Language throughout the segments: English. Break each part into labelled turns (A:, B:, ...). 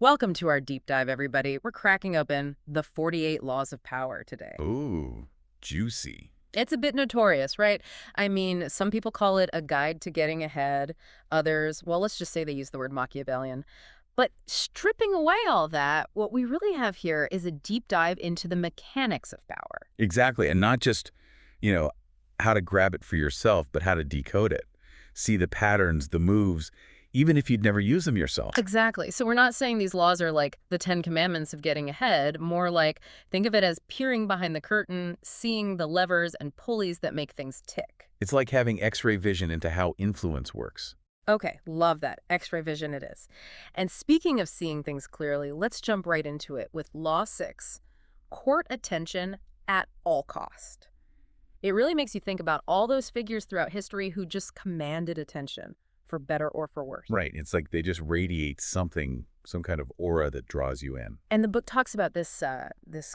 A: Welcome to our deep dive, everybody. We're cracking open the 48 Laws of Power today.
B: Ooh, juicy.
A: It's a bit notorious, right? I mean, some people call it a guide to getting ahead. Others, well, let's just say they use the word Machiavellian. But stripping away all that, what we really have here is a deep dive into the mechanics of power.
B: Exactly. And not just, you know, how to grab it for yourself, but how to decode it. See the patterns, the moves, even if you'd never use them yourself.
A: Exactly. So we're not saying these laws are like the 10 commandments of getting ahead, more like think of it as peering behind the curtain, seeing the levers and pulleys that make things tick.
B: It's like having X-ray vision into how influence works.
A: Okay, love that. X-ray vision it is. And speaking of seeing things clearly, let's jump right into it with Law 6, court attention at all cost. It really makes you think about all those figures throughout history who just commanded attention, for better or for worse.
B: Right. It's like they just radiate something, some kind of aura that draws you in.
A: And the book talks about this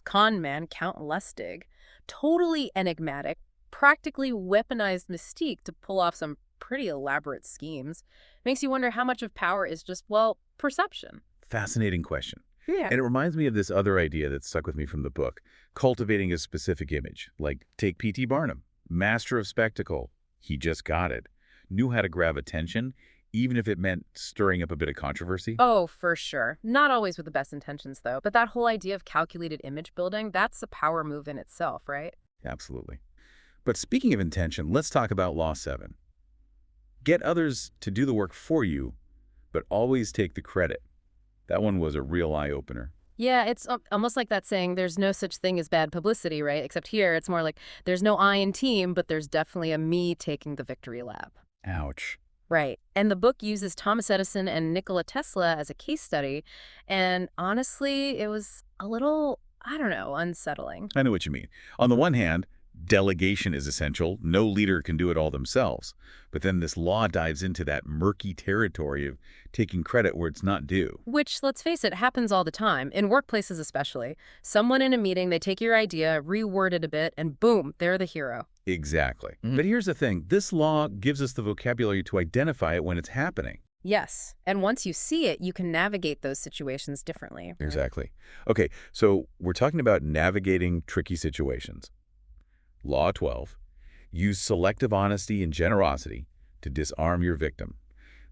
A: con man, Count Lustig, totally enigmatic, practically weaponized mystique to pull off some pretty elaborate schemes. Makes you wonder how much of power is just, well, perception.
B: Fascinating question.
A: Yeah.
B: And it reminds me of this other idea that stuck with me from the book, cultivating a specific image. Like, take P.T. Barnum, master of spectacle. He just got it. Knew how to grab attention, even if it meant stirring up a bit of controversy.
A: Oh, for sure. Not always with the best intentions, though. But that whole idea of calculated image building, that's a power move in itself, right?
B: Absolutely. But speaking of intention, let's talk about Law 7. Get others to do the work for you, but always take the credit. That one was a real eye-opener.
A: Yeah, it's almost like that saying, there's no such thing as bad publicity, right? Except here, it's more like there's no I in team, but there's definitely a me taking the victory lap.
B: Ouch.
A: Right. And the book uses Thomas Edison and Nikola Tesla as a case study. And honestly, it was a little, I don't know, unsettling.
B: I know what you mean. On the one hand, delegation is essential. No leader can do it all themselves. But then this law dives into that murky territory of taking credit where it's not due.
A: Which, let's face it, happens all the time, in workplaces especially. Someone in a meeting, they take your idea, reword it a bit, and boom, they're the hero.
B: Exactly. But here's the thing. This law gives us the vocabulary to identify it when it's happening.
A: Yes. And once you see it, you can navigate those situations differently. Right?
B: Exactly. Okay, so we're talking about navigating tricky situations. Law 12. Use selective honesty and generosity to disarm your victim.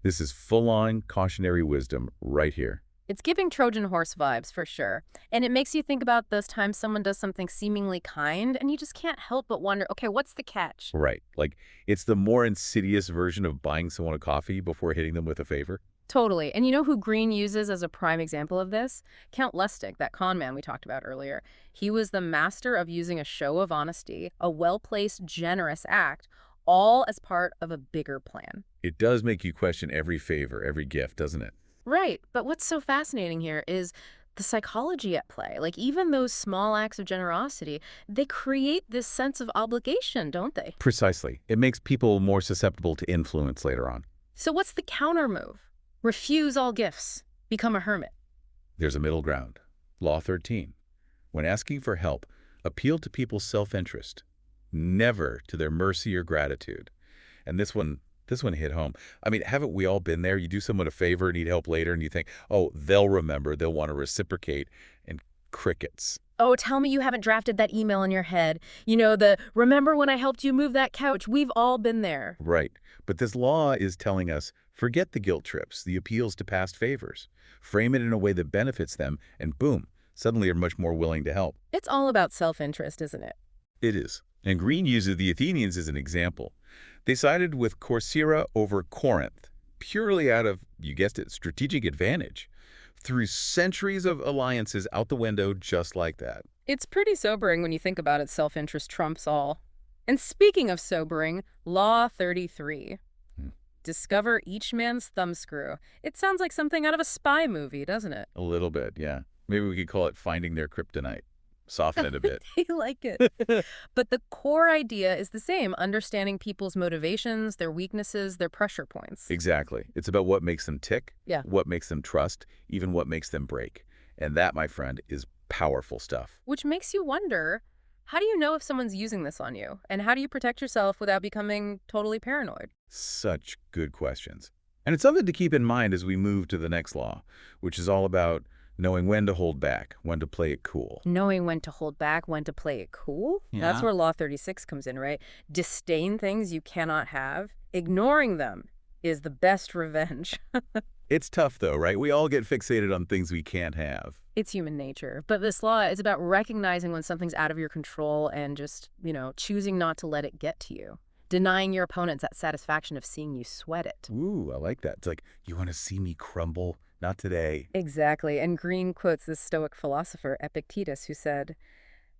B: This is full-on cautionary wisdom right here.
A: It's giving Trojan horse vibes for sure. And it makes you think about those times someone does something seemingly kind and you just can't help but wonder, okay, what's the catch?
B: Right. Like, it's the more insidious version of buying someone a coffee before hitting them with a favor.
A: Totally. And you know who Green uses as a prime example of this? Count Lustig, that con man we talked about earlier. He was the master of using a show of honesty, a well-placed, generous act, all as part of a bigger plan.
B: It does make you question every favor, every gift, doesn't it?
A: Right. But what's so fascinating here is the psychology at play. Like, even those small acts of generosity, they create this sense of obligation, don't they?
B: Precisely. It makes people more susceptible to influence later on.
A: So what's the counter move? Refuse all gifts. Become a hermit.
B: There's a middle ground. Law 13. When asking for help, appeal to people's self-interest, never to their mercy or gratitude. And this one hit home. I mean, haven't we all been there? You do someone a favor, need help later, and you think, oh, they'll remember, they'll want to reciprocate, and crickets.
A: Oh, tell me you haven't drafted that email in your head. You know, the remember when I helped you move that couch? We've all been there.
B: Right. But this law is telling us, forget the guilt trips, the appeals to past favors. Frame it in a way that benefits them, and boom, suddenly you're much more willing to help.
A: It's all about self-interest, isn't it?
B: It is. And Green uses the Athenians as an example. They sided with Corcyra over Corinth, purely out of, you guessed it, strategic advantage. Threw centuries of alliances out the window just like that.
A: It's pretty sobering when you think about it. Self-interest trumps all. And speaking of sobering, Law 33.
B: Hmm.
A: Discover each man's thumbscrew. It sounds like something out of a spy movie, doesn't it?
B: A little bit, yeah. Maybe we could call it finding their kryptonite. Soften it a bit.
A: I like it. But the core idea is the same, understanding people's motivations, their weaknesses, their pressure points.
B: Exactly. It's about what makes them tick,
A: Yeah.
B: what makes them trust, even what makes them break. And that, my friend, is powerful stuff.
A: Which makes you wonder, how do you know if someone's using this on you? And how do you protect yourself without becoming totally paranoid?
B: Such good questions. And it's something to keep in mind as we move to the next law, which is all about knowing when to hold back, when to play it cool.
A: Knowing when to hold back, when to play it cool. That's
B: Yeah.
A: where Law 36 comes in, right? Disdain things you cannot have. Ignoring them is the best revenge.
B: It's tough, though, right? We all get fixated on things we can't have.
A: It's human nature. But this law is about recognizing when something's out of your control and just, choosing not to let it get to you. Denying your opponents that satisfaction of seeing you sweat it.
B: Ooh, I like that. It's like, you want to see me crumble? Not today.
A: Exactly. And Green quotes this Stoic philosopher, Epictetus, who said,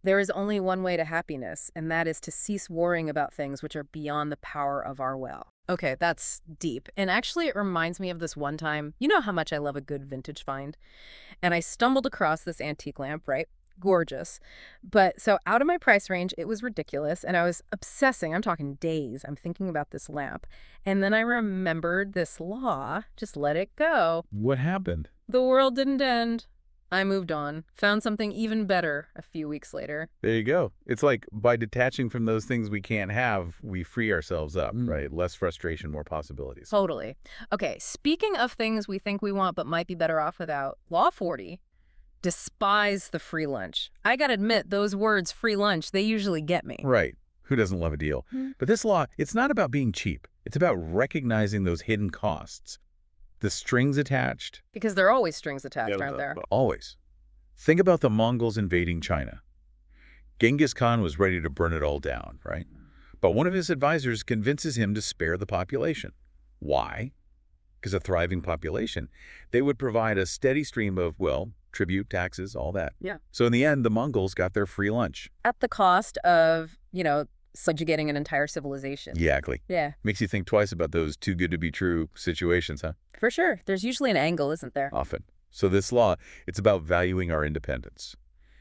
A: "There is only one way to happiness, and that is to cease worrying about things which are beyond the power of our will." Okay, that's deep. And actually, it reminds me of this one time. You know how much I love a good vintage find? And I stumbled across this antique lamp, right? Gorgeous. But so out of my price range, it was ridiculous. And I was obsessing. I'm talking days. I'm thinking about this lamp. And then I remembered this law. Just let it go.
B: What happened?
A: The world didn't end. I moved on. Found something even better a few weeks later.
B: There you go. It's like by detaching from those things we can't have, we free ourselves up,
A: Mm.
B: right? Less frustration, more possibilities.
A: Totally. Okay, speaking of things we think we want but might be better off without, Law 40, despise the free lunch. I gotta admit, those words, free lunch, they usually get me.
B: Right. Who doesn't love a deal?
A: Hmm.
B: But this law, it's not about being cheap. It's about recognizing those hidden costs. The strings attached,
A: Because there are always strings attached, aren't there?
B: always. Think about the Mongols invading China. Genghis Khan was ready to burn it all down, right? But one of his advisors convinces him to spare the population. Why? Because a thriving population, they would provide a steady stream of, well, tribute, taxes, all that.
A: Yeah.
B: So in the end, the Mongols got their free lunch.
A: At the cost of, subjugating an entire civilization.
B: Exactly.
A: Yeah,
B: Makes you think twice about those too good to be true situations, huh?
A: for sure. There's usually an angle, isn't there?
B: Often. So this law, it's about valuing our independence,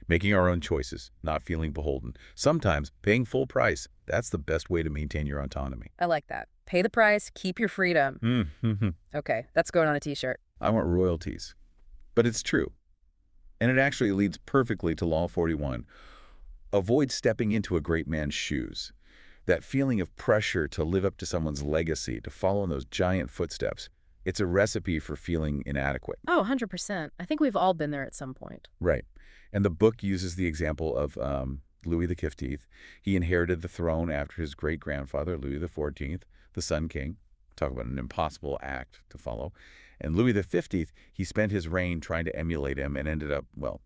B: making our own choices, not feeling beholden. Sometimes paying full price, that's the best way to maintain your autonomy.
A: I like that. Pay the price, keep your freedom.
B: Mm-hmm.
A: Okay, that's going on a t-shirt.
B: I want royalties. But it's true. And it actually leads perfectly to Law 41. Avoid stepping into a great man's shoes. That feeling of pressure to live up to someone's legacy, to follow in those giant footsteps. It's a recipe for feeling inadequate.
A: Oh, 100%. I think we've all been there at some point.
B: Right. And the book uses the example of Louis XV. He inherited the throne after his great-grandfather, Louis XIV, the Sun King. Talk about an impossible act to follow. And Louis XV, he spent his reign trying to emulate him and ended up, well,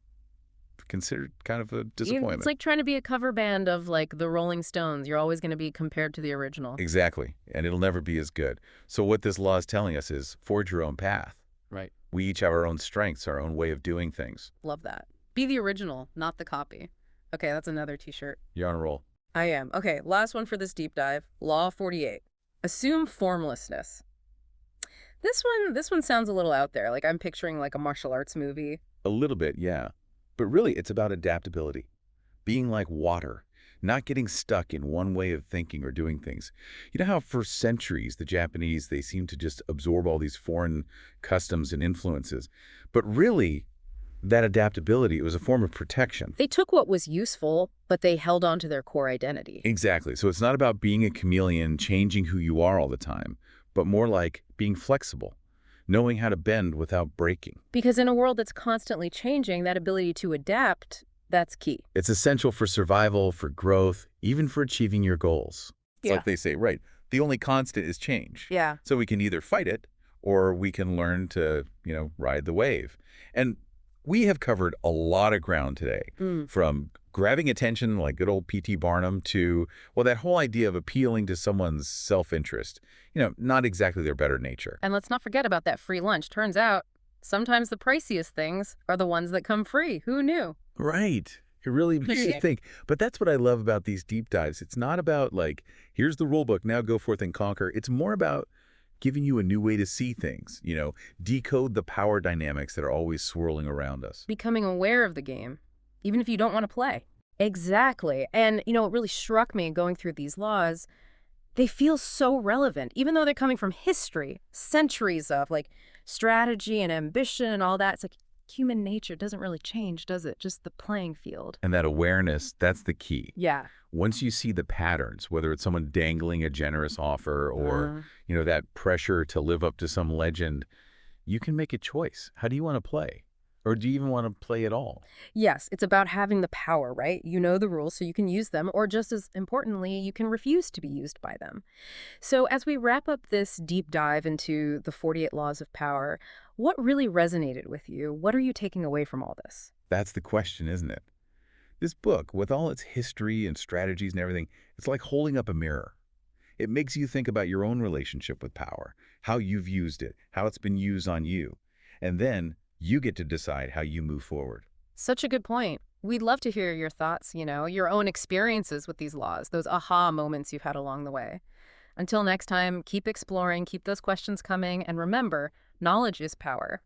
B: considered kind of a disappointment.
A: It's like trying to be a cover band of, the Rolling Stones. You're always going to be compared to the original.
B: Exactly. And it'll never be as good. So what this law is telling us is forge your own path.
A: Right.
B: We each have our own strengths, our own way of doing things.
A: Love that. Be the original, not the copy. Okay, that's another t-shirt.
B: You're on a roll.
A: I am. Okay, last one for this deep dive. Law 48. Assume formlessness. This one sounds a little out there. Like I'm picturing a martial arts movie.
B: A little bit, yeah. But really, it's about adaptability. Being like water, not getting stuck in one way of thinking or doing things. You know how for centuries, the Japanese, they seem to just absorb all these foreign customs and influences. But really, that adaptability, it was a form of protection.
A: They took what was useful, but they held on to their core identity.
B: Exactly. So it's not about being a chameleon, changing who you are all the time, but more like being flexible, knowing how to bend without breaking.
A: Because in a world that's constantly changing, that ability to adapt, that's key.
B: It's essential for survival, for growth, even for achieving your goals. It's
A: Yeah.
B: like they say, right, the only constant is change.
A: Yeah.
B: So we can either fight it or we can learn to, ride the wave. And we have covered a lot of ground today, from grabbing attention like good old P.T. Barnum to, well, that whole idea of appealing to someone's self-interest, not exactly their better nature.
A: And let's not forget about that free lunch. Turns out, sometimes the priciest things are the ones that come free. Who knew?
B: Right. It really makes you think. But that's what I love about these deep dives. It's not about here's the rule book, now go forth and conquer. It's more about giving you a new way to see things, decode the power dynamics that are always swirling around us.
A: Becoming aware of the game, even if you don't want to play. Exactly. And, what really struck me going through these laws, they feel so relevant, even though they're coming from history, centuries of strategy and ambition and all that. It's human nature doesn't really change, does it? Just the playing field.
B: And that awareness, that's the key.
A: Yeah.
B: Once you see the patterns, whether it's someone dangling a generous offer or, that pressure to live up to some legend, you can make a choice. How do you want to play? Or do you even want to play at all?
A: Yes, it's about having the power, right? You know the rules, so you can use them, or just as importantly, you can refuse to be used by them. So, as we wrap up this deep dive into the 48 Laws of Power, what really resonated with you? What are you taking away from all this?
B: That's the question, isn't it? This book, with all its history and strategies and everything, it's like holding up a mirror. It makes you think about your own relationship with power, how you've used it, how it's been used on you. And then you get to decide how you move forward.
A: Such a good point. We'd love to hear your thoughts, your own experiences with these laws, those aha moments you've had along the way. Until next time, keep exploring, keep those questions coming, and remember, knowledge is power.